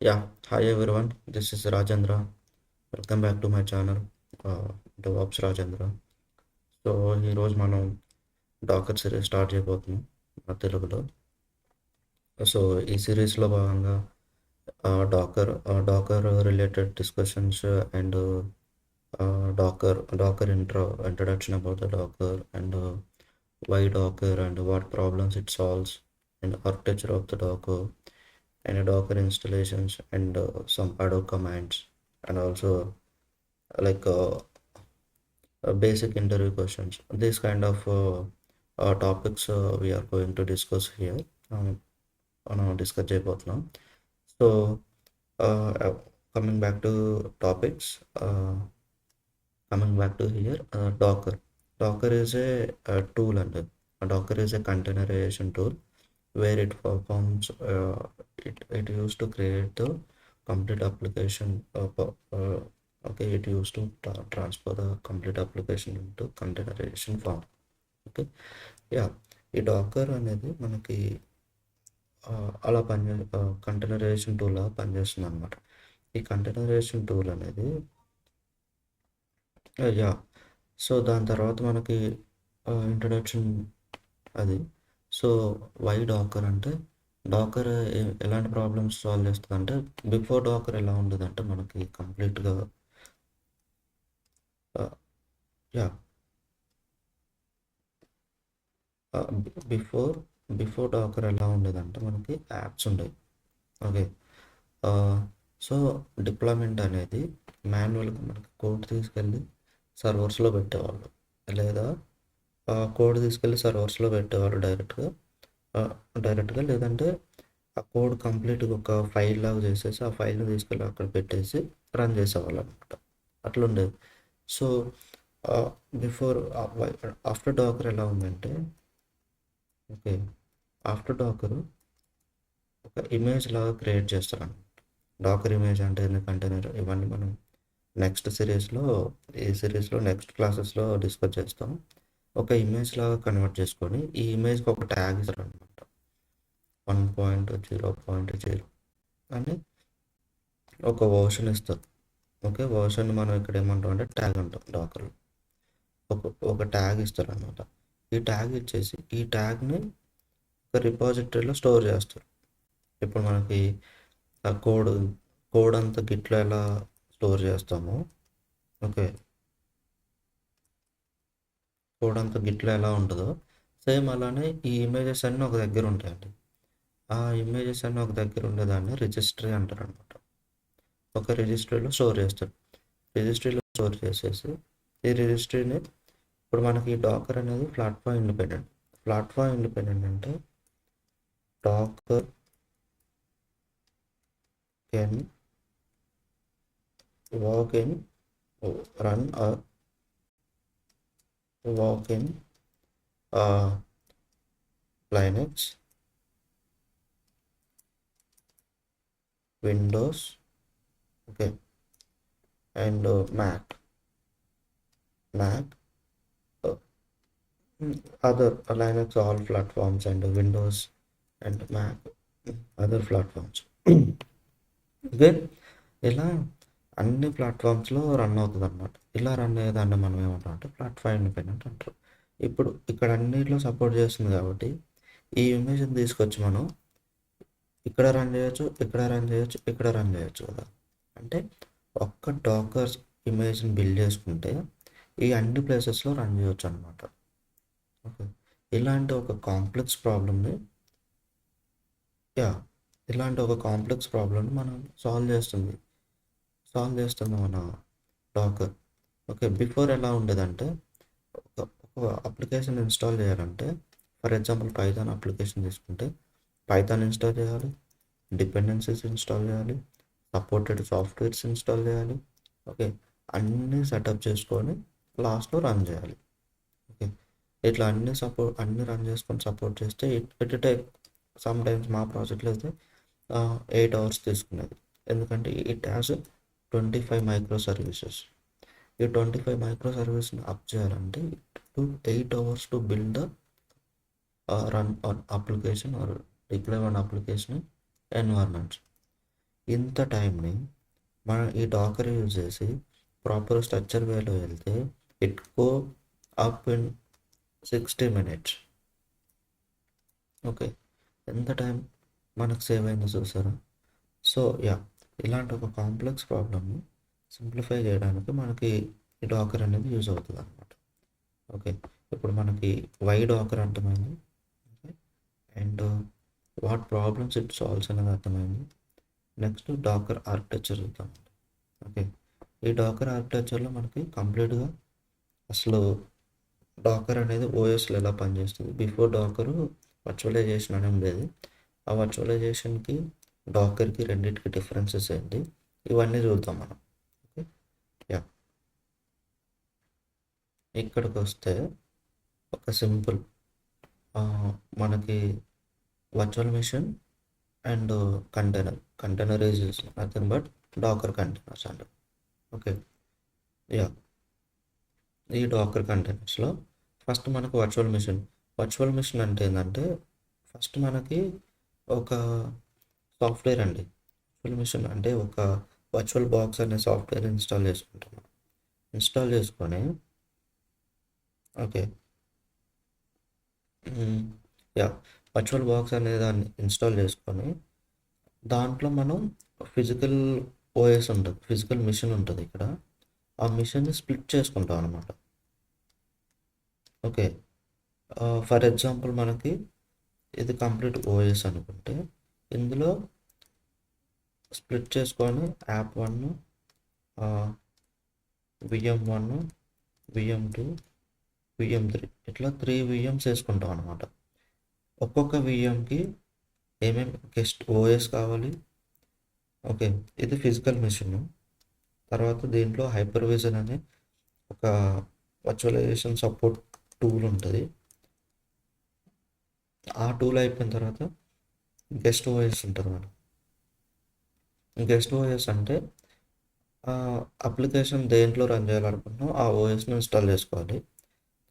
Yeah, hi everyone. This is Rajendra. Welcome back to my channel, DevOps Rajendra. So ఈరోజు మనం Dakar series start చేయబోతున్నాం మన తెలుగులో. So ఈ సిరీస్లో భాగంగా Docker related discussions and Docker introduction about the Docker and why Docker and what problems it solves and architecture of the Docker and Docker installations and some Hadoop commands and also like basic interview questions. These kind of topics we are going to discuss here. మనం discuss చేయబోతున్నాం. So coming back to topics, coming back to here, Docker is a tool, and Docker is a containerization tool where it performs it used to create the complete application. Okay, it used to transfer the complete application into containerization form. Okay, yeah, ఈ Dakar అనేది మనకి అలా containerisation tool లా పనిచేస్తుంది అనమాట. ఈ containerisation tool అనేది yeah so దాని తర్వాత మనకి ఇంట్రడక్షన్ అది. సో వై డాకర్ అంటే డాకర్ ఎలాంటి ప్రాబ్లమ్స్ సాల్వ్ చేస్తుంది అంటే, బిఫోర్ డాకర్ ఎలా ఉండదు అంటే మనకి కంప్లీట్గా యా బిఫోర్ డాకర్ ఎలా ఉండేదంటే మనకి యాప్స్ ఉండేవి. ఓకే, సో డిప్లాయ్మెంట్ అనేది మాన్యువల్గా మనకి కోడ్ తీసుకెళ్ళి సర్వర్స్లో పెట్టేవాళ్ళు, లేదా కోడ్ తీసుకెళ్ళి సర్వర్స్లో పెట్టేవాళ్ళు డైరెక్ట్గా, లేదంటే ఆ కోడ్ కంప్లీట్గా ఒక ఫైల్ లాగా చేసేసి ఆ ఫైల్ని తీసుకెళ్ళి అక్కడ పెట్టేసి రన్ చేసేవాళ్ళు అనమాట. అట్లుండేది. సో ఆఫ్టర్ డాకర్ ఎలా ఉందంటే, ఓకే, ఆఫ్టర్ డాకర్ ఒక ఇమేజ్ లాగా క్రియేట్ చేస్తారు అనమాట. డాకర్ ఇమేజ్ అంటే కంటైనర్, ఇవన్నీ మనం నెక్స్ట్ సిరీస్లో నెక్స్ట్ క్లాసెస్లో డిస్కస్ చేస్తాం. ఒక ఇమేజ్ లాగా కన్వర్ట్ చేసుకొని ఈ ఇమేజ్కి ఒక ట్యాగ్ ఇస్తారు అనమాట, 1.0.0 అని ఒక వర్షన్ ఇస్తారు. ఓకే, వర్షన్ మనం ఇక్కడ ఏమంటాం అంటే ట్యాగ్ అంటాం. డాకర్లో ఒక ట్యాగ్ ఇస్తారు అనమాట. ఈ ట్యాగ్ ఇచ్చేసి ఈ ట్యాగ్ని ఒక రిపాజిటరీలో స్టోర్ చేస్తారు. ఇప్పుడు మనకి ఆ కోడ్ అంతా గిట్లో ఎలా స్టోర్ చేస్తామో, ఓకే, కోడ్ అంతా గిట్లో ఎలా ఉంటుందో సేమ్ అలానే ఈ ఇమేజెస్ అన్నీ ఒక దగ్గర ఉంటాయండి. ఆ ఇమేజెస్ అన్నీ ఒక దగ్గర ఉండేదాన్ని రిజిస్ట్రీ అంటారు అనమాట. ఒక రిజిస్ట్రీలో స్టోర్ చేస్తారు. రిజిస్ట్రీలో స్టోర్ చేసేసి ఈ రిజిస్ట్రీని ఇప్పుడు మనకి డాకర్ అనేది ప్లాట్ఫామ్ ఇండిపెండెంట్ అంటే Docker can work in run or work in Linux, Windows, okay, and Mac, other Linux all platforms, and Windows and Mac other platforms. Okay, ఇలా అన్ని ప్లాట్ఫామ్స్లో రన్ అవుతుంది అనమాట. ఇలా రన్ అయ్యేదాన్ని మనం ఏమంటాం అంటే ప్లాట్ఫామ్ ఇండిపెండెంట్ అంటారు. ఇప్పుడు ఇక్కడ అన్నిట్లో సపోర్ట్ చేస్తుంది కాబట్టి ఈ ఇమేజ్ని తీసుకొచ్చి మనం ఇక్కడ రన్ చేయొచ్చు, ఇక్కడ రన్ చేయొచ్చు కదా. అంటే ఒక్క డాకర్ ఇమేజ్ని బిల్డ్ చేసుకుంటే ఈ అన్ని ప్లేసెస్లో రన్ చేయొచ్చు అనమాట. ఓకే, ఇలాంటి ఒక కాంప్లెక్స్ ప్రాబ్లమ్ని మనం సాల్వ్ చేస్తుంది మన డాకర్. ఓకే, బిఫోర్ ఎలా ఉండేదంటే ఒక అప్లికేషన్ ఇన్స్టాల్ చేయాలంటే, ఫర్ ఎగ్జాంపుల్ పైథాన్ అప్లికేషన్ తీసుకుంటే పైథాన్ ఇన్స్టాల్ చేయాలి, డిపెండెన్సీస్ ఇన్స్టాల్ చేయాలి, సపోర్టెడ్ సాఫ్ట్వేర్స్ ఇన్స్టాల్ చేయాలి. ఓకే, అన్నీ సెటప్ చేసుకొని లాస్ట్లో రన్ చేయాలి. ఓకే, ఇట్లా అన్ని రన్ చేసుకొని సపోర్ట్ చేస్తే ఇట్ టేక్ సమ్ టైమ్స్. మా ప్రాజెక్ట్లో అయితే 8 hours తీసుకునేది. ఎందుకంటే ఇట్ హ్యాస్ 25 మైక్రో సర్వీసెస్. ఈ 25 మైక్రో సర్వీస్ని అప్ చేయాలంటే 8 hours to build the run on application or deploy one application environments. ఇంత టైంని మనం ఈ డాకర్ యూజ్ చేసి ప్రాపర్ స్ట్రక్చర్ వేలో వెళ్తే it go up in 60 minutes. Okay, ఎంత టైం మనకు సేవ్ అయిందో చూసారా? సో ఇలాంటి ఒక కాంప్లెక్స్ ప్రాబ్లమ్ని సింప్లిఫై చేయడానికి మనకి ఈ డాకర్ అనేది యూజ్ అవుతుంది అనమాట. ఓకే, ఇప్పుడు మనకి వై డాకర్ అర్థమైంది. Okay, and what problems it solves అనేది అర్థమైంది. నెక్స్ట్ డాకర్ ఆర్కిటెక్చర్ చూద్దాం. ఓకే, ఈ డాకర్ ఆర్కిటెక్చర్లో మనకి కంప్లీట్గా అసలు డాకర్ అనేది ఓఎస్లో ఎలా పనిచేస్తుంది. బిఫోర్ డాకరు వర్చువలైజేషన్ అని ఉండేది. ఆ వర్చువలైజేషన్కి డాకర్కి రెండింటికి డిఫరెన్సెస్ ఏంటి, ఇవన్నీ చూద్దాం మనం. ఓకే, ఇక్కడికి వస్తే ఒక సింపుల్ మనకి virtual machine and container is nothing but Docker containers and okay. ఈ డాకర్ కంటైనర్స్లో ఫస్ట్ మనకు వర్చువల్ మిషన్ అంటే ఏంటంటే ఫస్ట్ మనకి ఒక సాఫ్ట్వేర్ అండి. వర్చువల్ మిషన్ అంటే ఒక వర్చువల్ బాక్స్ అనే సాఫ్ట్వేర్ ఇన్స్టాల్ చేసుకుంటాం. ఇన్స్టాల్ చేసుకొని ఓకే వర్చువల్ బాక్స్ అనే దాన్ని ఇన్స్టాల్ చేసుకొని దాంట్లో మనం ఫిజికల్ ఓఎస్ ఉంటుంది, ఫిజికల్ మిషన్ ఉంటుంది. ఇక్కడ ఆ మిషన్ని స్ప్లిట్ చేసుకుంటాం అనమాట. ఓకే, ఫర్ ఎగ్జాంపుల్ మనకి ఇది కంప్లీట్ ఓఎస్ అనుకుంటే ఇందులో స్ప్లిట్ చేసుకొని యాప్ 1, VM1, VM2, VM3 ఇట్లా 3 VMs వేసుకుంటాం అనమాట. ఒక్కొక్క VMకి ఏమేమి గెస్ట్ ఓఎస్ కావాలి. ఓకే, ఇది ఫిజికల్ మిషన్. తర్వాత దీంట్లో హైపర్విజన్ అనే ఒక వర్చువలైజేషన్ సపోర్ట్ టూల్ ఉంటుంది. ఆ టూల్ అయిపోయిన తర్వాత గెస్ట్ ఓఎస్ ఉంటుంది. మనం గెస్ట్ ఓఎస్ అంటే అప్లికేషన్ దేంట్లో రన్ చేయాలనుకుంటున్నాం ఆ ఓఎస్ని ఇన్స్టాల్ చేసుకోవాలి.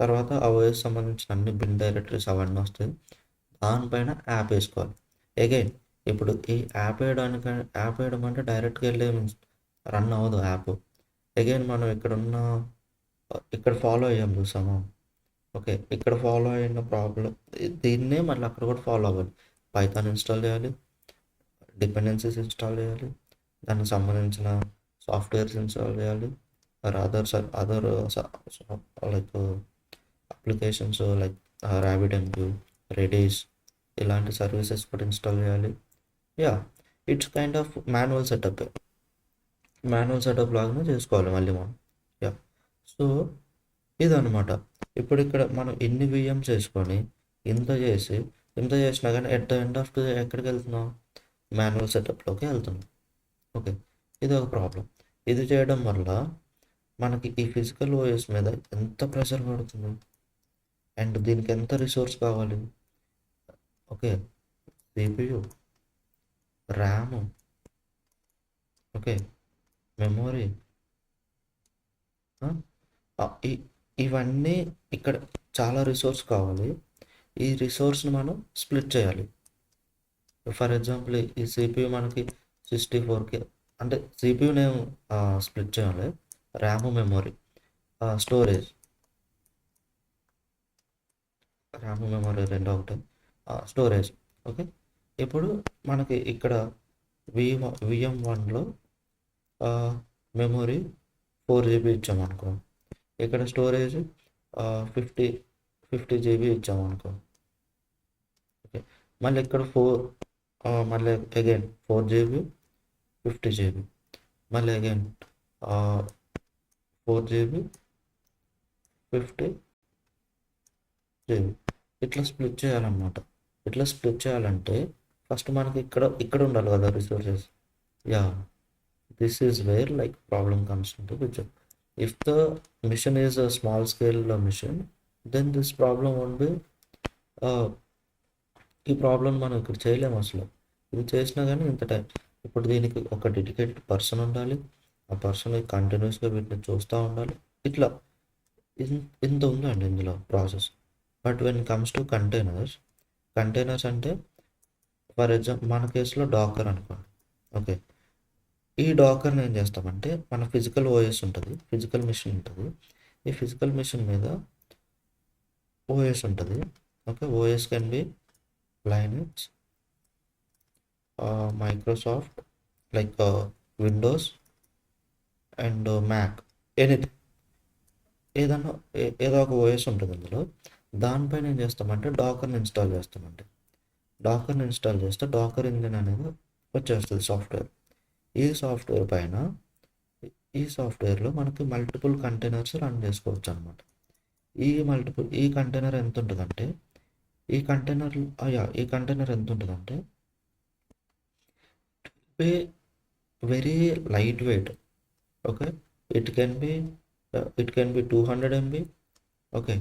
తర్వాత ఆ ఓఎస్ సంబంధించిన అన్ని బిన్ డైరెక్టరీస్ అవన్నీ వస్తాయి. దానిపైన యాప్ వేసుకోవాలి. అగైన్ ఇప్పుడు ఈ యాప్ వేయడం అంటే డైరెక్ట్గా వెళ్ళి రన్ అవ్వదు యాప్. అగైన్ మనం ఇక్కడ ఫాలో అయ్యాం చూసాము. ఓకే, ఇక్కడ ఫాలో అయిన ప్రాబ్లం దీన్నే మళ్ళీ అక్కడ కూడా ఫాలో అవ్వాలి. పైథాన్ ఇన్స్టాల్ చేయాలి, డిపెండెన్సీస్ ఇన్స్టాల్ చేయాలి, దానికి సంబంధించిన సాఫ్ట్వేర్స్ ఇన్స్టాల్ చేయాలి, other like applications like RabbitMQ, Redis ఇలాంటి సర్వీసెస్ కూడా ఇన్స్టాల్ చేయాలి. It's kind of manual setup లాగానే చేసుకోవాలి మళ్ళీ మనం. సో ఇదనమాట. ఇప్పుడు ఇక్కడ మనం ఎన్ని VMs చేసుకొని ఇంత చేసినా కానీ at the end of the ఎక్కడికి వెళ్తున్నాం, మాన్యువల్ సెటప్లోకి వెళ్తున్నాం. ఓకే, ఇది ఒక ప్రాబ్లం. ఇది చేయడం వల్ల మనకి ఈ ఫిజికల్ ఓఎస్ మీద ఎంత ప్రెషర్ పడుతుంది అండ్ దీనికి ఎంత రిసోర్స్ కావాలి. Okay, CPU, RAM, okay, memory, ఇవన్నీ ఇక్కడ చాలా రిసోర్స్ కావాలి. ఈ రిసోర్స్ని మనం స్ప్లిట్ చేయాలి. ఫర్ ఎగ్జాంపుల్ ఈ CPU మనకి 64K అంటే CPUనే స్ప్లిట్ చేయాలి. RAM, memory, storage, RAM, memory రెండు ఒకటే, స్టోరేజ్. ఓకే, ఇప్పుడు మనకి ఇక్కడ VM1లో మెమొరీ 4 GB ఇచ్చామనుకో, ఇక్కడ స్టోరేజ్ 50 GB ఇచ్చామనుకో. ఓకే, మళ్ళీ ఇక్కడ మళ్ళీ అగైన్ 4 GB 50 GB, మళ్ళీ అగైన్ 4 GB 50 GB ఇట్లా స్ప్లిట్ చేయాలన్నమాట. ఇట్లా స్ప్లిట్ చేయాలంటే ఫస్ట్ మనకి ఇక్కడ ఉండాలి కదా resources. This is where like problem comes into picture. If the mission is a small scale mission, then this problem won't be ఈ ప్రాబ్లం మనం ఇక్కడ చేయలేము అసలు. ఇది చేసినా కానీ ఇంత టైం. ఇప్పుడు దీనికి ఒక డెడికేటెడ్ పర్సన్ ఉండాలి. ఆ పర్సన్ కంటిన్యూస్గా వీటిని చూస్తూ ఉండాలి. ఇట్లా ఇంత ఉందండి ఇందులో process. But when comes to containers అంటే ఫర్ ఎగ్జాంపుల్ మన కేసులో డాకర్ అనుకోండి. ఓకే, ఈ డాకర్ని ఏం చేస్తామంటే మన ఫిజికల్ ఓఎస్ ఉంటుంది, ఫిజికల్ మిషన్ ఉంటుంది. ఈ ఫిజికల్ మిషన్ మీద ఓఎస్ ఉంటుంది. Okay, OS can be Linux, Microsoft, like Windows and Mac, anything, ఏదన్నా ఏదో ఒక ఓఎస్ ఉంటుంది అందులో. దానిపైన ఏం చేస్తామంటే డాకర్ని ఇన్స్టాల్ చేస్తామండి. డాకర్ని ఇన్స్టాల్ చేస్తే డాకర్ ఇంజిన్ అనేది వచ్చేస్తుంది సాఫ్ట్వేర్. ఈ సాఫ్ట్వేర్ పైన ఈ సాఫ్ట్వేర్లో మనకి మల్టిపుల్ కంటైనర్స్ రన్ చేసుకోవచ్చు అనమాట. ఈ కంటైనర్ ఎంత ఉంటుందంటే ఈ కంటైనర్ ఎంత ఉంటుందంటే very light weight. Okay, it can be 200 MB. Okay,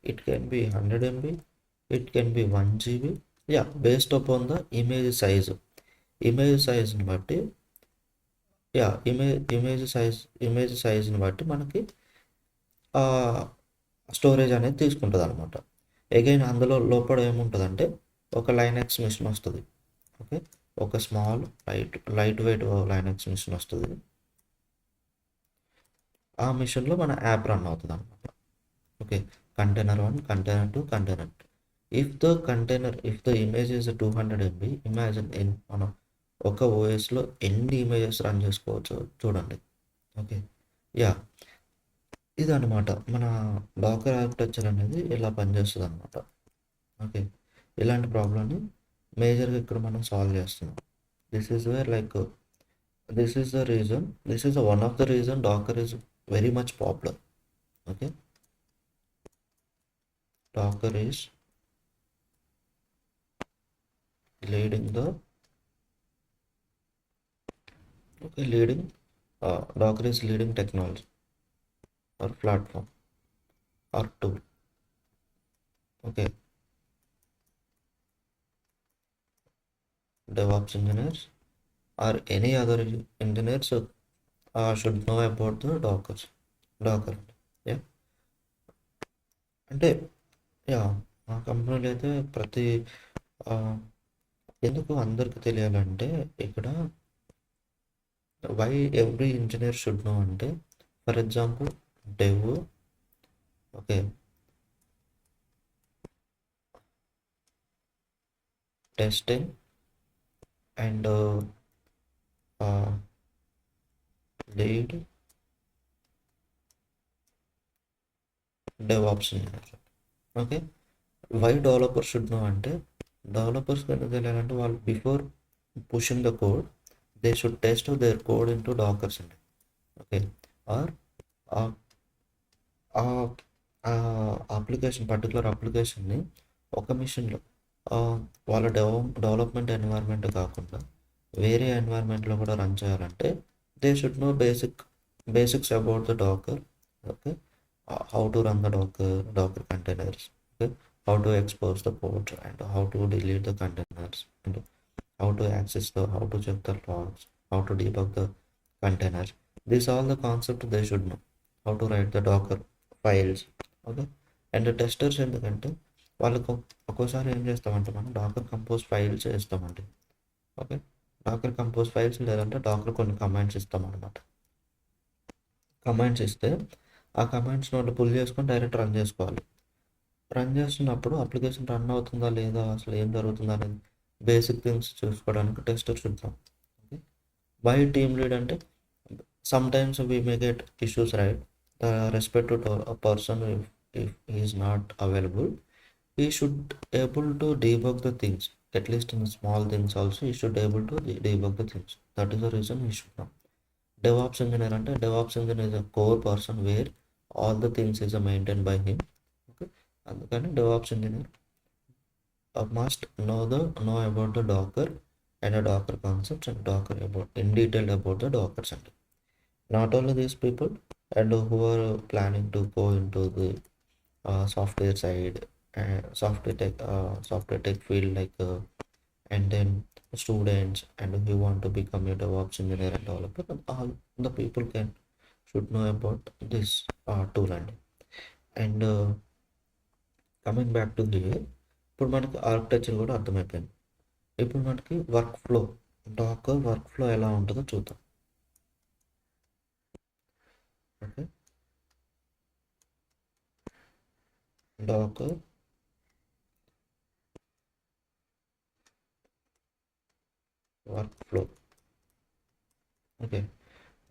it can be 100 MB, it can be 1 GB, based upon the image size. ని బట్టి ఇమేజ్ సైజ్ని బట్టి మనకి స్టోరేజ్ అనేది తీసుకుంటుంది అనమాట. అగైన్ అందులో లోపల ఏముంటుందంటే ఒక లైనక్స్ మిషన్ వస్తుంది. ఓకే, ఒక small lightweight Linux machine వస్తుంది. ఆ మిషన్లో మన యాప్ రన్ అవుతుంది అనమాట. Okay, container 1, container 2, container 2. If the image is 200 MB, imagine మనం ఒక ఓఎస్లో ఎన్ని ఇమేజెస్ రన్ చేసుకోవచ్చు చూడండి. ఓకే, ఇదనమాట మన డాకర్ ఆర్కిటెక్చర్ అనేది ఇలా పనిచేస్తుంది అనమాట. ఓకే, ఇలాంటి ప్రాబ్లమ్ని మేజర్గా ఇక్కడ మనం సాల్వ్ చేస్తున్నాం. This is one of the reason Docker is very much popular. Okay, Docker is leading Docker is leading technology or platform or tool. Okay, DevOps engineers or any other engineers should know about the Docker. Yeah, అంటే మా కంపెనీలో అయితే ఎందుకు అందరికి తెలియాలంటే ఇక్కడ why every engineer should know అంటే, for example dev, okay, testing and lead DevOps engineer. Okay, why developers should know అంటే, డెవలపర్స్ ఎందుకు తెలియాలంటే వాళ్ళు before pushing the code they should test their code into dockers అండి. Okay, or particular అప్లికేషన్ని ఒక మిషన్లో వాళ్ళ డెవలప్మెంట్ ఎన్వైర్న్మెంట్ కాకుండా వేరే ఎన్వైర్న్మెంట్లో కూడా రన్ చేయాలంటే they should know basics about the Docker. Okay, how to run the docker containers, okay, how to expose the port and how to delete the containers, and how to how to check the logs, how to debug the containers. These all the concept they should know. How to write the docker files. Okay, and the testers ఎందుకంటే వాళ్ళకు ఒక్కోసారి ఏం చేస్తామంటే మనం Dakar compose files చేస్తామండి. Okay, Dakar compose files లేదంటే Dakar కొన్ని commands ఇస్తామన్నమాట. Commands ఇస్తే ఆ కమాండ్స్ వాళ్ళు పుల్ చేసుకొని డైరెక్ట్ రన్ చేసుకోవాలి. రన్ చేస్తున్నప్పుడు అప్లికేషన్ రన్ అవుతుందా లేదా, అసలు ఏం జరుగుతుందా అనేది బేసిక్ థింగ్స్ చూసుకోవడానికి టెస్టర్ చూద్దాం. ఓకే, బై టీమ్ లీడ్ అంటే some times we may get issues, right? The respect to person if he is not available, he should able to debug the things, at least in small things also he should able to debug the things. That is the reason he should know. DevOps engineer అంటే DevOps engineer is a core person where all the things is maintained by him. Okay, అందుకని DevOps engineer must know about the Docker and the Docker concepts and Docker about in detail about the Dockers. And not only these people and who are planning to go into the software side, software tech field, like and then students and who want to become a DevOps engineer and developer, all the people should know about this tool. And coming back to here, ఇప్పుడు మనకి architecture కూడా అర్థమైపోయింది. ఇప్పుడు మనకి work Dakar workflow ఎలా ఉంటుందో చూద్దాం. Okay, Docker workflow. Okay,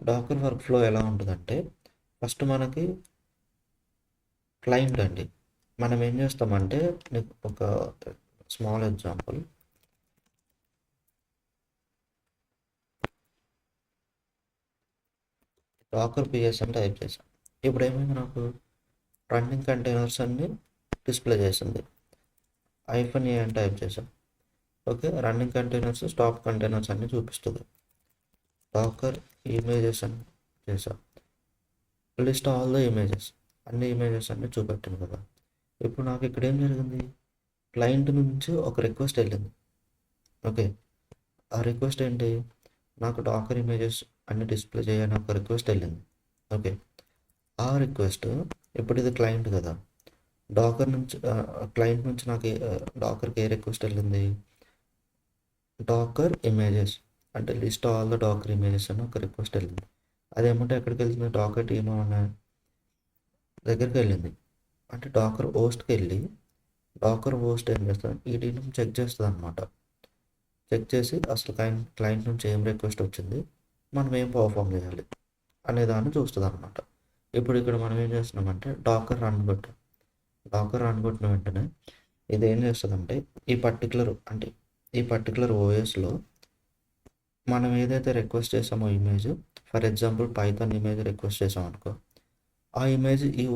Docker workflow ఎలా ఉంటుందంటే ఫస్ట్ మనకి క్లయింట్ అండి. మనం ఏం చేస్తామంటే నీకు ఒక స్మాల్ ఎగ్జాంపుల్, డాకర్ పిఎస్ అని టైప్ చేసాం. ఇప్పుడు ఏమైంది, నాకు రన్నింగ్ కంటైనర్స్ అన్ని డిస్ప్లే చేసింది. -e అని టైప్ చేసాం. Okay, running containers, stop containers అన్ని చూపిస్తుంది. డాకర్ ఇమేజెస్ అని చేసాం, లిస్ట్ ఆల్ ద ఇమేజెస్, అన్ని ఇమేజెస్ అన్ని చూపెట్టింది కదా. ఇప్పుడు నాకు ఇక్కడ ఏం జరిగింది, క్లయింట్ నుంచి ఒక రిక్వెస్ట్ వెళ్ళింది. ఓకే, ఆ రిక్వెస్ట్ ఏంటి, నాకు డాకర్ ఇమేజెస్ అన్ని డిస్ప్లే చేయని ఒక రిక్వెస్ట్ వెళ్ళింది. ఓకే, ఆ రిక్వెస్ట్ ఇప్పుడు ఇది క్లయింట్ కదా, డాకర్ నుంచి క్లయింట్ నుంచి నాకు డాకర్కి ఏ రిక్వెస్ట్ వెళ్ళింది, డాకర్ ఇమేజెస్ అంటే list all the Docker images అని ఒక రిక్వెస్ట్ వెళ్ళింది. అదేమంటే ఎక్కడికి వెళ్తుంది, డాకర్ టీమ్ అనే దగ్గరికి వెళ్ళింది. అంటే డాకర్ హోస్ట్కి వెళ్ళి డాకర్ హోస్ట్ ఏం చేస్తుంది, ఈ టీమ్ చెక్ చేస్తుంది అనమాట. చెక్ చేసి అసలు క్లయింట్ నుంచి ఏం రిక్వెస్ట్ వచ్చింది, మనం ఏం పర్ఫామ్ చేయాలి అనే దాన్ని చూస్తుంది అనమాట. ఇప్పుడు ఇక్కడ మనం ఏం చేస్తున్నామంటే డాకర్ రన్ కొట్టిన వెంటనే ఇది ఏం చేస్తుందంటే ఈ పర్టికులర్ ఓఎస్లో మనం ఏదైతే రిక్వెస్ట్ చేసామో image, for example Python image request చేసాం అనుకో, ఆ ఇమేజ్ ఈ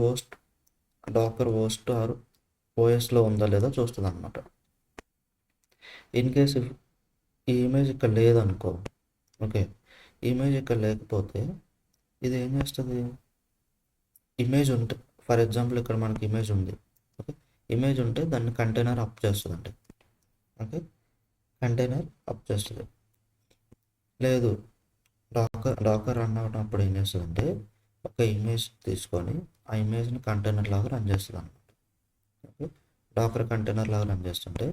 డాకర్ హోస్ట్ ఆర్ ఓఎస్లో ఉందా లేదా చూస్తుంది అనమాట. ఇన్ కేస్ ఈ ఇమేజ్ ఇక్కడ లేదనుకో, ఓకే, ఇమేజ్ ఇక్కడ లేకపోతే ఇది ఏం చేస్తుంది, ఇమేజ్ ఉంటే ఫర్ ఎగ్జాంపుల్ ఇక్కడ మనకి ఇమేజ్ ఉంది. ఓకే, ఇమేజ్ ఉంటే దాన్ని కంటైనర్ అప్ చేస్తుందండి. ఓకే, కంటైనర్ అప్ చేస్తుంది. లేదు, డాకర్ రన్ అవుతున్నప్పుడు ఏం చేస్తుందంటే ఒక ఇమేజ్ తీసుకొని ఆ ఇమేజ్ని కంటైనర్ లాగా రన్ చేస్తుంది అనమాట. ఓకే, డాకర్ కంటైనర్ లాగా రన్ చేస్తుంటే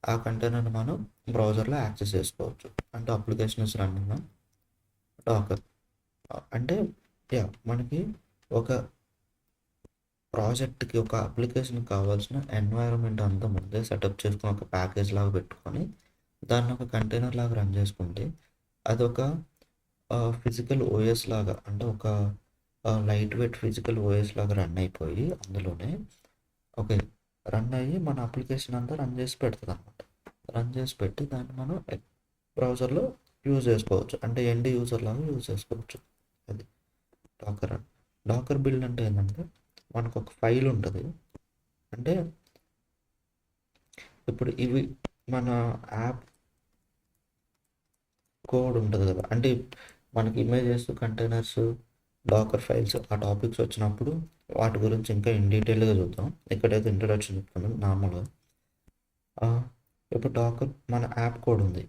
ఆ కంటైనర్ని మనం బ్రౌజర్లో యాక్సెస్ చేసుకోవచ్చు. అంటే application is running on Docker. అంటే మనకి ఒక ప్రాజెక్ట్కి, ఒక అప్లికేషన్కి కావాల్సిన ఎన్వైరన్మెంట్ అంతా ముందే సెటప్ చేసుకుని ఒక ప్యాకేజ్ లాగా పెట్టుకొని దాన్ని ఒక కంటైనర్ లాగా రన్ చేసుకుంటే అదొక ఫిజికల్ ఓఎస్ లాగా, అంటే ఒక లైట్ వెయిట్ ఫిజికల్ ఓఎస్ లాగా రన్ అయిపోయి అందులోనే ఓకే రన్ అయ్యి మన అప్లికేషన్ అంతా రన్ చేసి పెడుతుంది అనమాట. రన్ చేసి పెట్టి దాన్ని మనం బ్రౌజర్లో యూజ్ చేసుకోవచ్చు, అంటే ఎండ్ యూజర్ లాగా యూజ్ చేసుకోవచ్చు. అది డాకర్ బిల్డ్ అంటే ఏంటంటే మనకు ఒక ఫైల్ ఉంటుంది. అంటే ఇప్పుడు ఇవి మన యాప్ కోడ్ ఉంటుంది కదా, అంటే మనకి ఇమేజెస్, కంటైనర్స్, డాకర్ ఫైల్స్ ఆ టాపిక్స్ వచ్చినప్పుడు వాటి గురించి ఇంకా ఇన్ డీటెయిల్గా చూద్దాం. ఇక్కడైతే ఇంట్రడక్షన్ చెప్తున్నాను నార్మల్గా. ఇప్పుడు డాకర్ మన యాప్ కోడ్ ఉంది,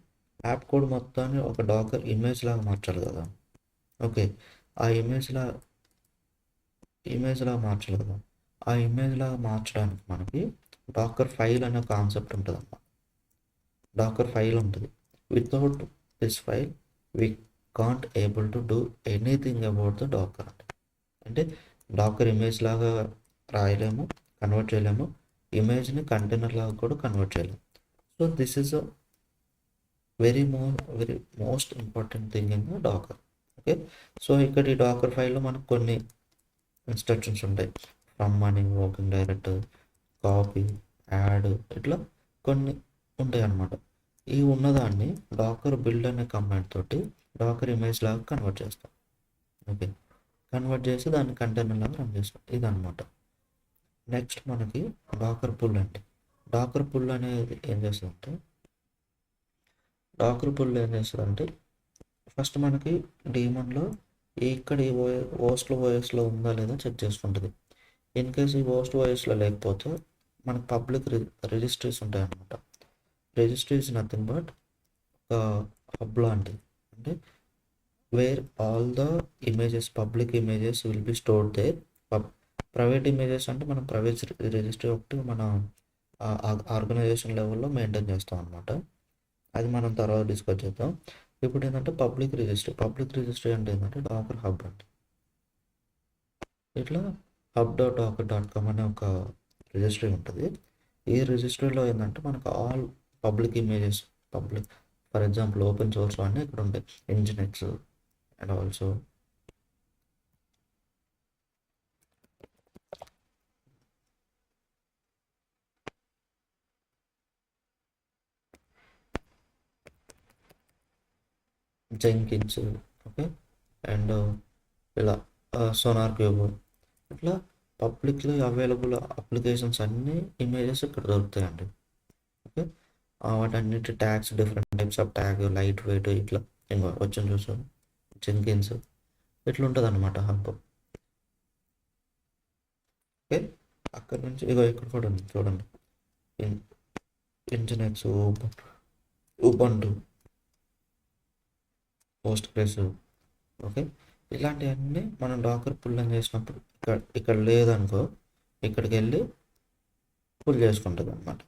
యాప్ కోడ్ మొత్తాన్ని ఒక డాకర్ ఇమేజ్ లాగా మార్చాలి కదా. ఓకే, ఆ ఇమేజ్ లాగా మార్చాలి కదా. ఆ ఇమేజ్ లాగా మార్చడానికి మనకి డాకర్ ఫైల్ అనే కాన్సెప్ట్ ఉంటుంది అన్నమాట. డాకర్ ఫైల్ ఉంటుంది. Without this file we can't able to do anything about the Docker. అంటే డాకర్ ఇమేజ్ లాగా రాయలేము, కన్వర్ట్ చేయలేము, ఇమేజ్ని కంటైనర్ లాగా కూడా కన్వర్ట్ చేయలేము. So this is very most important thing in the Docker. Okay, so ఇక్కడ ఈ డాకర్ ఫైల్లో మనకు కొన్ని ఇన్స్ట్రక్షన్స్ ఉంటాయి. ఫ్రమ్ అని, వర్కింగ్ డైరెక్టర్, కాపీ, యాడ్, ఇట్లా కొన్ని ఉంటాయి అన్నమాట. ఈ ఉన్నదాన్ని డాకర్ బిల్డ్ అనే కమాండ్ తోటి డాకర్ ఇమేజ్ లాగా కన్వర్ట్ చేస్తాం. ఓకే, కన్వర్ట్ చేసి దాన్ని కంటైనర్ లాగా రన్ చేస్తాం. ఇదనమాట. నెక్స్ట్ మనకి డాకర్ పుల్ అంటే, డాకర్ పుల్ అనేది ఏం చేస్తుందంటే ఫస్ట్ మనకి డీమన్లో ఇక్కడ ఈ ఓఎస్లో ఉందా లేదా చెక్ చేసుకుంటుంది. ఇన్ కేస్ ఈ ఓఎస్లో లేకపోతే మనకు పబ్లిక్ రిజిస్ట్రీస్ ఉంటాయి అన్నమాట. Registry is nothing but hub లాంటిది. అంటే where all the images, public images will be stored there. Private images అంటే మనం ప్రైవేట్ రిజిస్ట్రీ ఒకటి మన ఆర్గనైజేషన్ లెవెల్లో మెయింటైన్ చేస్తాం అనమాట. అది మనం తర్వాత డిస్కస్ చేద్దాం. ఇప్పుడు ఏంటంటే పబ్లిక్ రిజిస్ట్రీ అంటే ఏంటంటే డాకర్ హబ్ అండి. ఇట్లా hub.docker.com అనే ఒక రిజిస్ట్రీ ఉంటుంది. ఈ రిజిస్ట్రీలో ఏంటంటే మనకు all public images, for example open source అన్నీ ఇక్కడ ఉంటాయి. Nginx and also Jenkins, okay, and ఇలా సోనార్ క్యూబ్, ఇట్లా పబ్లిక్లీ అవైలబుల్ అప్లికేషన్స్ అన్నీ ఇమేజెస్ ఇక్కడ దొరుకుతాయండి. ఓకే, వాటన్నిటి tags, different types of tag, light weight, ఇట్లా ఇంకా వచ్చి చూసాం జెంకిన్స్, ఇట్లా ఉంటుంది అనమాట హబ్. ఓకే, అక్కడ నుంచి ఇగో ఇక్కడ కూడా ఉంది చూడండి, ఇంజినెక్స్, ఉబంటు, పోస్ట్ గ్రెస్, ఓకే, ఇలాంటివన్నీ మనం డాకర్ పుల్ అని చేసినప్పుడు ఇక్కడ లేదనుకో ఇక్కడికి వెళ్ళి పుల్ చేసుకుంటుంది అనమాట.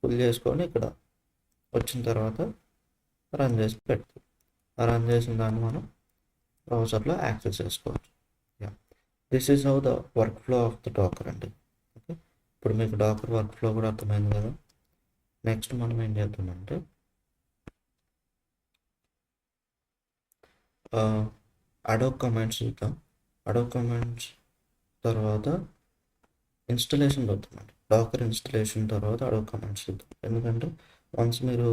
పుల్ చేసుకొని ఇక్కడ వచ్చిన తర్వాత రన్ చేసి పెడుతుంది. రన్ చేసిన దాన్ని మనం బ్రౌజర్లో యాక్సెస్ చేసుకోవచ్చు. This is how the workflow of the Docker అండి. ఓకే, ఇప్పుడు మీకు డాకర్ వర్క్ ఫ్లో కూడా అర్థమైంది కదా. నెక్స్ట్ మనం ఏం చేద్దామంటే అడోబ్ కమాండ్స్ చూద్దాం. అడోబ్ కమాండ్స్ తర్వాత ఇన్స్టలేషన్ చూద్దామండి. డాకర్ ఇన్స్టలేషన్ తర్వాత అడోబ్ కమాండ్స్ చూద్దాం. ఎందుకంటే వన్స్ మీరు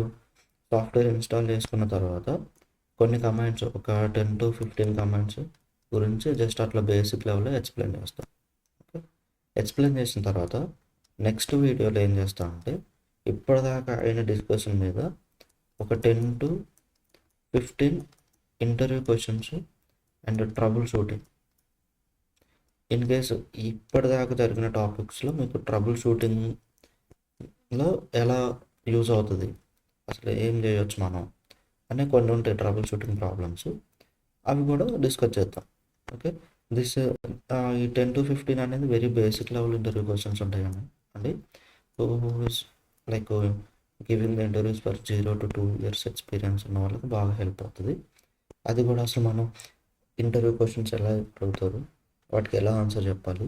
సాఫ్ట్వేర్ ఇన్స్టాల్ చేసుకున్న తర్వాత కొన్ని కమాండ్స్, ఒక 10 to 15 కమాండ్స్ గురించి జస్ట్ అట్లా బేసిక్ లెవెల్లో ఎక్స్ప్లెయిన్ చేస్తాం. ఓకే, ఎక్స్ప్లెయిన్ చేసిన తర్వాత నెక్స్ట్ వీడియోలో ఏం చేస్తామంటే ఇప్పటిదాకా అయిన డిస్కషన్ మీద ఒక 10 to 15 interview questions and trouble shooting. In case ఇప్పటిదాకా జరిగిన టాపిక్స్లో మీకు ట్రబుల్ షూటింగ్లో ఎలా యూజ్ అవుతుంది, అసలు ఏం చేయొచ్చు మనం అనే కొన్ని ఉంటాయి ట్రబుల్ షూటింగ్ ప్రాబ్లమ్స్, అవి కూడా డిస్కస్ చేద్దాం. ఓకే, ఈ 10 to 15 అనేది very basic level interview questions ఉంటాయి అండి. Like giving the interviews for 0 to 2 years experience ఉన్న వాళ్ళకి బాగా హెల్ప్ అవుతుంది. అది కూడా అసలు మనం ఇంటర్వ్యూ క్వశ్చన్స్ ఎలా అడుగుతారు, వాటికి ఎలా ఆన్సర్ చెప్పాలి,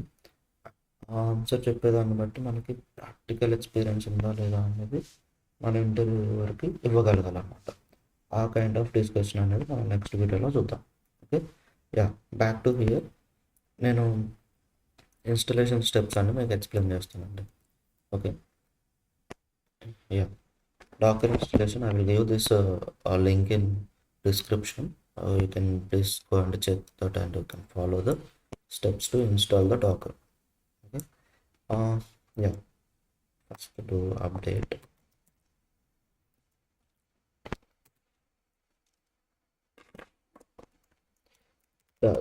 ఆ ఆన్సర్ చెప్పేదాన్ని బట్టి మనకి ప్రాక్టికల్ ఎక్స్పీరియన్స్ ఉందా లేదా అనేది మన ఇంటర్వ్యూ వరకు ఇవ్వగలగాలన్నమాట. ఆ కైండ్ ఆఫ్ డిస్కషన్ అనేది మనం నెక్స్ట్ వీడియోలో చూద్దాం. Okay, back to here. నేను ఇన్స్టలేషన్ స్టెప్స్ అన్ని మీకు ఎక్స్ప్లెయిన్ చేస్తానండి. Okay, Docker installation, I will give this link in description. You can please go and check that and you can follow the steps to install the Docker. Okay, first to update.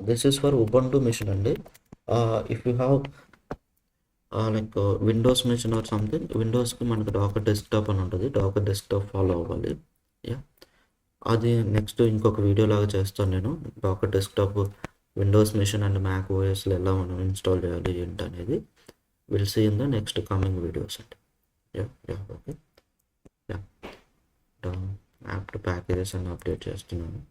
This is for Ubuntu machine అండి. If you have like Windows machine or something, విండోస్కి మనకు docker desktop అని ఉంటుంది. Dakar desktop follow అవ్వాలి. అది next ఇంకొక video లాగా చేస్తాను నేను. Docker desktop Windows machine and mac ఓఎస్లో ఎలా మనం ఇన్స్టాల్ చేయాలి ఏంటి అనేది will see in the next coming videos అండి. ఓకే, యాప్ ప్యాకేజెస్ అని అప్డేట్ చేస్తున్నాను.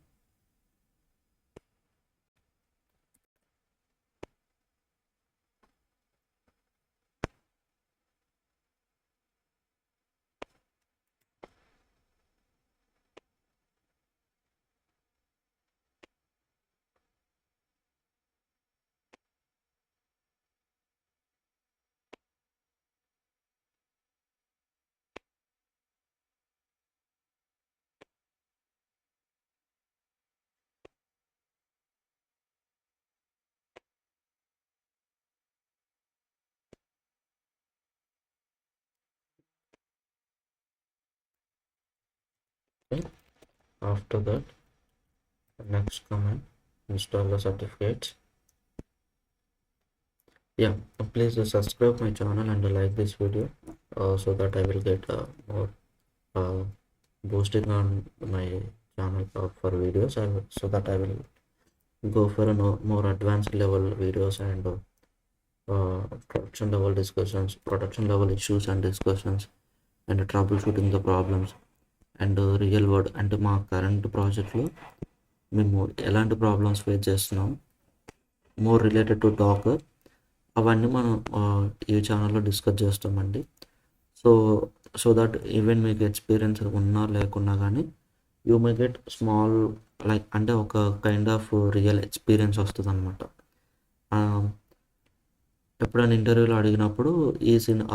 Okay. After that, next command, install the certificates. Please subscribe my channel and like this video so that I will get more boosting on my channel for videos, so that I will go for more advanced level videos and production level discussions, production level issues and discussions, and troubleshooting the problems. And real world అంటే మా current ప్రాజెక్ట్లో మేము ఎలాంటి problems face చేస్తున్నాం, more related to Dakar, అవన్నీ మనం ఈ ఛానల్లో డిస్కస్ చేస్తామండి. సో సో దట్ ఈవెన్ మీకు ఎక్స్పీరియన్స్ ఉన్నా లేకున్నా కానీ you may get small like అంటే ఒక కైండ్ ఆఫ్ రియల్ ఎక్స్పీరియన్స్ వస్తుంది అనమాట. ఎప్పుడైనా ఇంటర్వ్యూలో అడిగినప్పుడు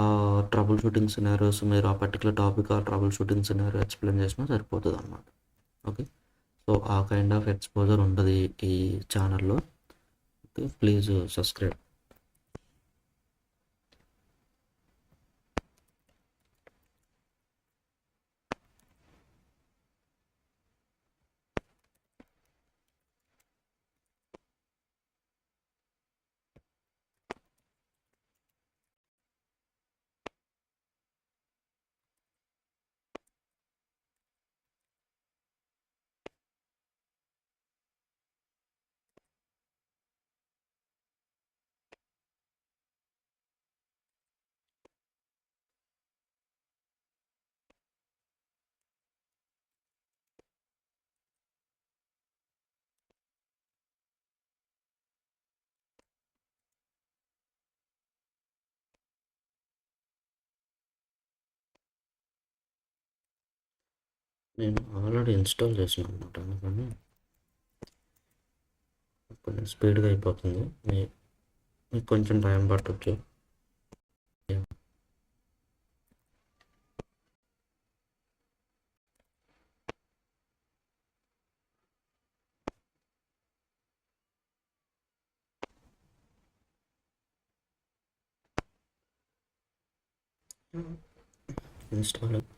ఆ ట్రబుల్ షూటింగ్ సినారియోస్ మీరు ఆ పర్టికులర్ టాపిక్ ఆ ట్రబుల్ షూటింగ్ సినారియో ఎక్స్ప్లెయిన్ చేసినా సరిపోతుంది అనమాట. ఓకే, సో ఆ కైండ్ ఆఫ్ ఎక్స్పోజర్ ఉంటుంది ఈ ఛానల్లో. Okay, please subscribe. నేను ఆల్రెడీ ఇన్స్టాల్ చేసిన అనమాట, అందుకని కొంచెం స్పీడ్గా అయిపోతుంది. మీకు కొంచెం టైం పట్టవచ్చు. Installing.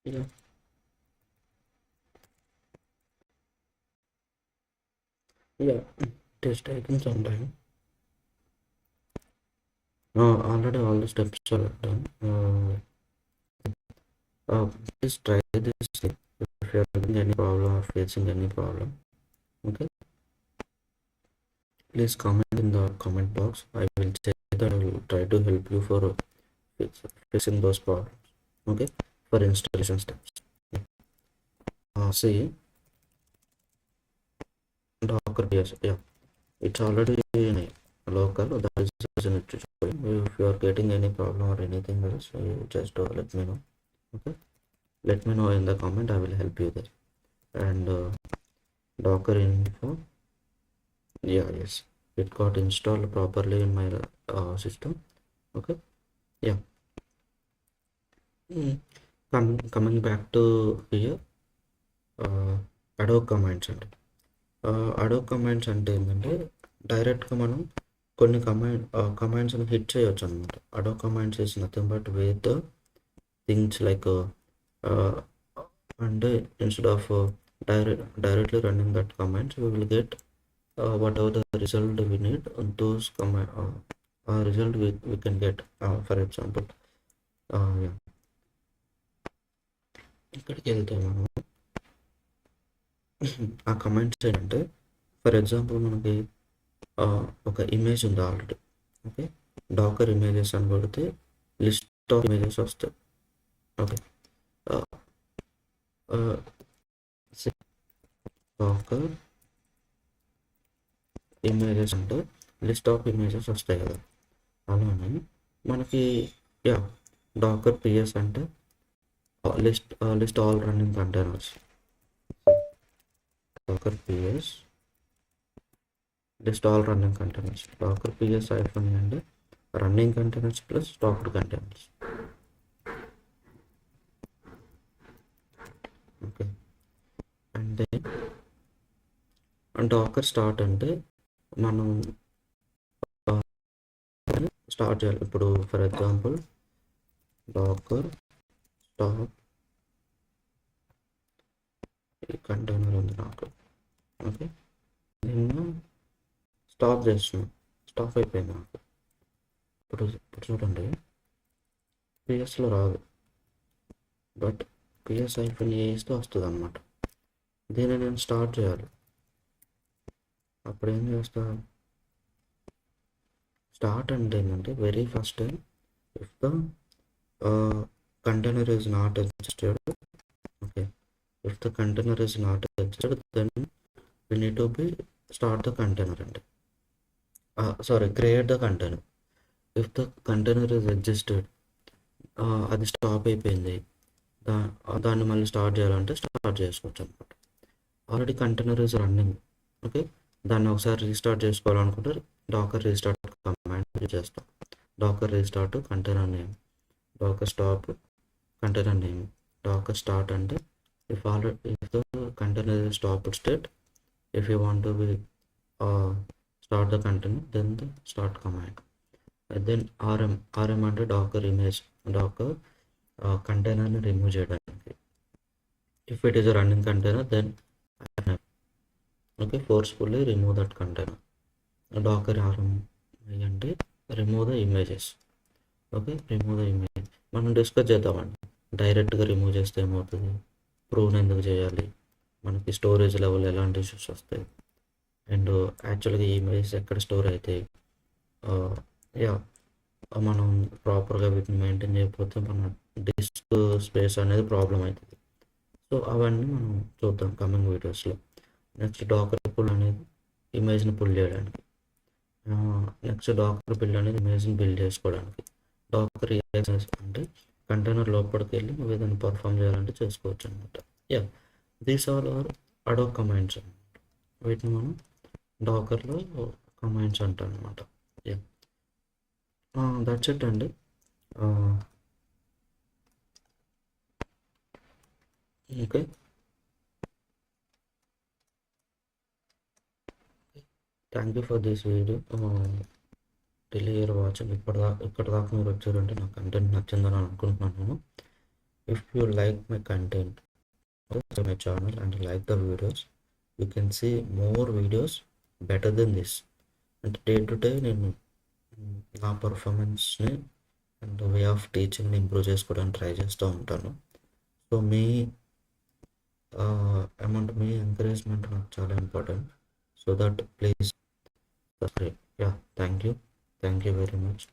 Yeah. Yeah, it is taking some time. Already all the steps are done. Please try this if you are having any problem or facing any problem. Okay, please comment in the comment box. I will check that. I will try to help you for facing those problems. Okay, for installation steps. See, Docker PS, yeah, it's already in local. That is the reason it is showing. If you are getting any problem or anything else, you just let me know. Okay, let me know in the comment. I will help you there. And Docker info, yeah, yes, it got installed properly in my system. Okay, yeah. Coming back to here, Adobe commands and Adobe commands అంటే ఏంటంటే డైరెక్ట్గా మనం కొన్ని కమాండ్స్ని hit చేయొచ్చు అనమాట. Adobe commands is nothing but with the things like and instead of directly running that commands, we will get whatever the result we need on those command result we can get. For example, yeah, ఇక్కడికి వెళ్తే మనం ఆ comments ఏంటంటే for example మనకి ఒక image ఉంది already. Okay, Dakar images అని కొడితే లిస్ట్ ఆఫ్ ఇమేజెస్ వస్తాయి. ఓకే, డాకర్ ఇమేజెస్ అంటే లిస్ట్ ఆఫ్ ఇమేజెస్ వస్తాయి కదా. అలానే మనకి యా డాకర్ పిఎస్ అంటే list all running containers. docker ps list all running containers. Docker ps hyphen and running containers plus stocked containers. Okay, and then docker start అంటే మనం start చేయాలి. ఇప్పుడు for example docker start ఈ container ఉంది నాకు. Okay, నేను stop చేస్తున్నాను, stop అయిపోయింది నాకు. ఇప్పుడు చూడండి, పిఎస్లో రాదు, బట్ పిఎస్ ఐఫోన్ ఏస్తే వస్తుంది అనమాట. దీన్ని నేను స్టార్ట్ చేయాలి. అప్పుడు ఏం చేస్తా, స్టార్ట్ అంటే ఏంటంటే very first time if the container is not existed. Okay, if the container is not existed then we need to be start the container and create the container. If the container is existed, అది stop అయిపోయింది, దాన్ని మళ్ళీ start చేయాలంటే start చేసుకోవచ్చు అనమాట. Already container is running. Okay, దాన్ని ఒకసారి restart చేసుకోవాలనుకుంటే డాకర్ రీస్టార్ట్ కమాండ్ చేస్తాం. Docker restart container name, docker stop container name, docker start అంటే if the container is stopped state. If you want to be start the container, then the start command, and then rm అంటే docker image, docker container ని remove చేయడానికి. If it is a running container, then okay, forcefully remove that container. docker rm అంటే remove the images. Okay, remove the image మనం discuss చేద్దామండి. డైరెక్ట్గా remove చేస్తే ఏమవుతుంది, prove ఎందుకు చేయాలి, మనకి స్టోరేజ్ లెవెల్ ఎలాంటి ఇష్యూస్ వస్తాయి, అండ్ యాక్చువల్గా ఈ ఇమేజెస్ ఎక్కడ స్టోర్ అవుతాయి, మనం ప్రాపర్గా వీటిని మెయింటైన్ చేయకపోతే మన డిస్క్ స్పేస్ అనేది ప్రాబ్లం అవుతుంది. సో అవన్నీ మనం చూద్దాం కమింగ్ వీడియోస్లో. నెక్స్ట్ డాకర్ పుల్ అనేది ఇమేజ్ని పుల్ చేయడానికి, నెక్స్ట్ డాకర్ బిల్డ్ అనేది ఇమేజ్ని బిల్డ్ చేసుకోవడానికి, డాకర్ అంటే కంటైనర్ లోపలికి వెళ్ళి నువ్వు ఏదైనా పర్ఫామ్ చేయాలంటే చేసుకోవచ్చు అనమాట. These all are Adobe commands అనమాట. వీటిని మనం డాకర్లో కమాండ్స్ అంటాం అనమాట. దట్స్ ఇట్ అండి. Okay, thank you for this video. Till here watching. ఇక్కడ దాకా మీరు వచ్చారంటే నా కంటెంట్ నచ్చిందని అనుకుంటున్నాను నేను. If you like my content, my channel and like the videos, you can see more videos better than this. And day to day నేను నా పర్ఫార్మెన్స్ని అండ్ వే ఆఫ్ టీచింగ్ని ఇంప్రూవ్ చేసుకోవడానికి ట్రై చేస్తూ ఉంటాను. సో మీ మీ ఎంకరేజ్మెంట్ నాకు చాలా important. So that please subscribe. Thank you very much.